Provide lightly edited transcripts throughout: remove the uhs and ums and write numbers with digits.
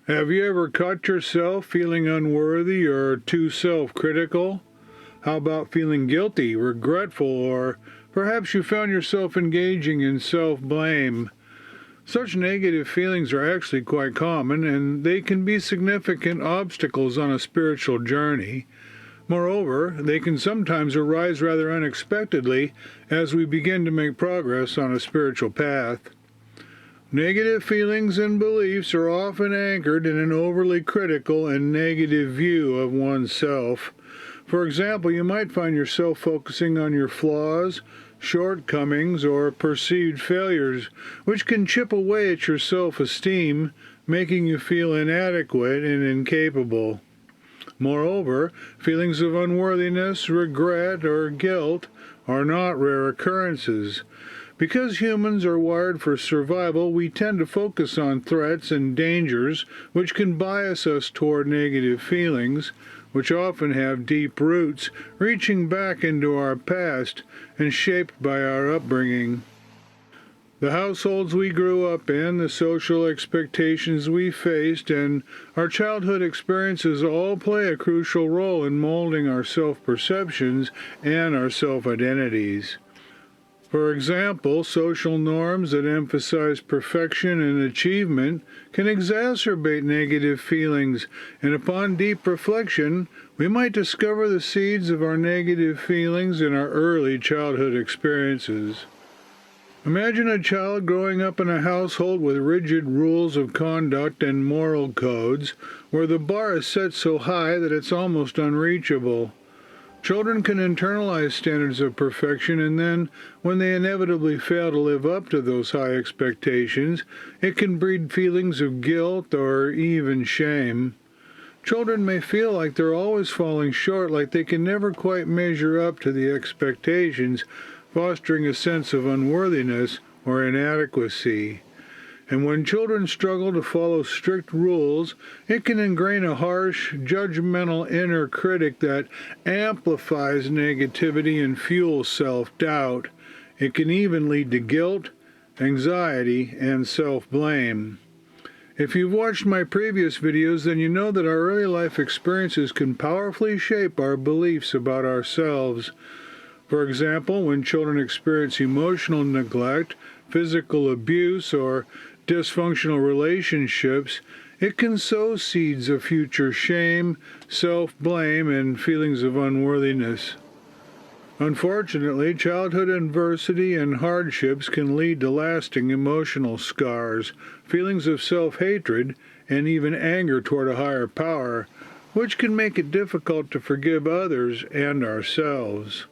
Have you ever caught yourself feeling unworthy or too self-critical? How about feeling guilty, regretful, or perhaps you found yourself engaging in self-blame? Such negative feelings are actually quite common, and they can be significant obstacles on a spiritual journey. Moreover, they can sometimes arise rather unexpectedly as we begin to make progress on a spiritual path. Negative feelings and beliefs are often anchored in an overly critical and negative view of oneself. For example, you might find yourself focusing on your flaws, shortcomings, or perceived failures, which can chip away at your self-esteem, making you feel inadequate and incapable. Moreover, feelings of unworthiness, regret, or guilt are not rare occurrences. Because humans are wired for survival, we tend to focus on threats and dangers, which can bias us toward negative feelings, which often have deep roots, reaching back into our past and shaped by our upbringing. The households we grew up in, the social expectations we faced, and our childhood experiences all play a crucial role in molding our self-perceptions and our self-identities. For example, social norms that emphasize perfection and achievement can exacerbate negative feelings, and upon deep reflection, we might discover the seeds of our negative feelings in our early childhood experiences. Imagine a child growing up in a household with rigid rules of conduct and moral codes, where the bar is set so high that it's almost unreachable. Children can internalize standards of perfection, and then, when they inevitably fail to live up to those high expectations, it can breed feelings of guilt or even shame. Children may feel like they're always falling short, like they can never quite measure up to the expectations, fostering a sense of unworthiness or inadequacy. And when children struggle to follow strict rules, it can ingrain a harsh, judgmental inner critic that amplifies negativity and fuels self-doubt. It can even lead to guilt, anxiety, and self-blame. If you've watched my previous videos, then you know that our early life experiences can powerfully shape our beliefs about ourselves. For example, when children experience emotional neglect, physical abuse, or dysfunctional relationships, it can sow seeds of future shame, self-blame, and feelings of unworthiness. Unfortunately, childhood adversity and hardships can lead to lasting emotional scars, feelings of self-hatred, and even anger toward a higher power, which can make it difficult to forgive others and ourselves.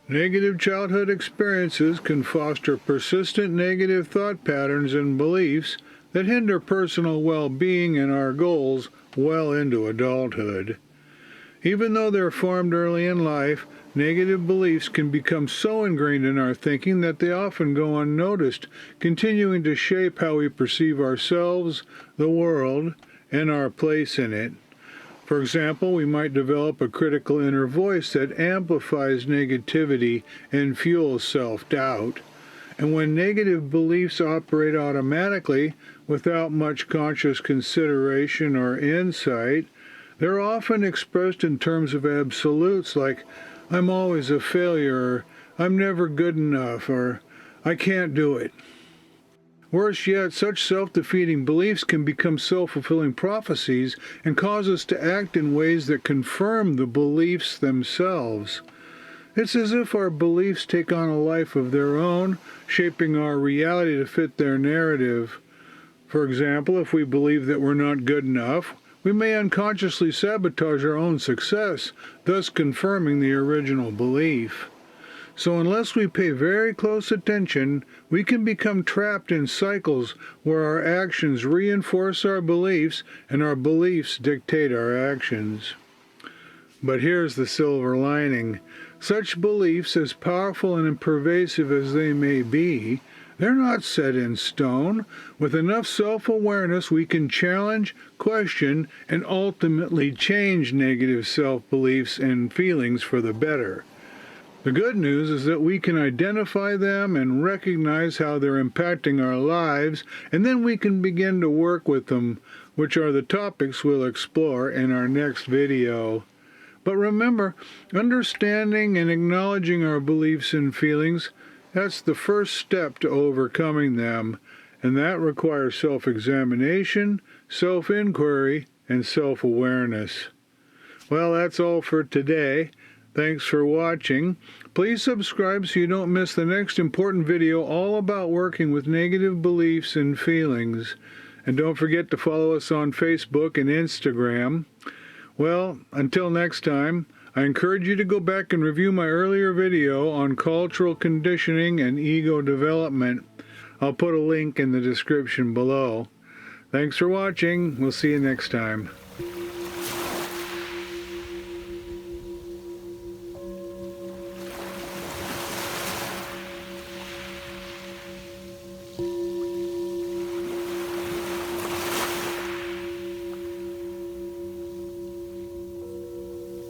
Negative childhood experiences can foster persistent negative thought patterns and beliefs that hinder personal well-being and our goals well into adulthood. Even though they're formed early in life, negative beliefs can become so ingrained in our thinking that they often go unnoticed, continuing to shape how we perceive ourselves, the world, and our place in it. For example, we might develop a critical inner voice that amplifies negativity and fuels self-doubt. And when negative beliefs operate automatically, without much conscious consideration or insight, they're often expressed in terms of absolutes like, "I'm always a failure," or "I'm never good enough," or "I can't do it." Worse yet, such self-defeating beliefs can become self-fulfilling prophecies and cause us to act in ways that confirm the beliefs themselves. It's as if our beliefs take on a life of their own, shaping our reality to fit their narrative. For example, if we believe that we're not good enough, we may unconsciously sabotage our own success, thus confirming the original belief. So unless we pay very close attention, we can become trapped in cycles where our actions reinforce our beliefs and our beliefs dictate our actions. But here's the silver lining. Such beliefs, as powerful and pervasive as they may be, they're not set in stone. With enough self-awareness, we can challenge, question, and ultimately change negative self-beliefs and feelings for the better. The good news is that we can identify them and recognize how they're impacting our lives, and then we can begin to work with them, which are the topics we'll explore in our next video. But remember, understanding and acknowledging our beliefs and feelings, that's the first step to overcoming them, and that requires self-examination, self-inquiry, and self-awareness. Well, that's all for today. Thanks for watching. Please subscribe so you don't miss the next important video all about working with negative beliefs and feelings. And don't forget to follow us on Facebook and Instagram. Well, until next time, I encourage you to go back and review my earlier video on cultural conditioning and ego development. I'll put a link in the description below. Thanks for watching. We'll see you next time.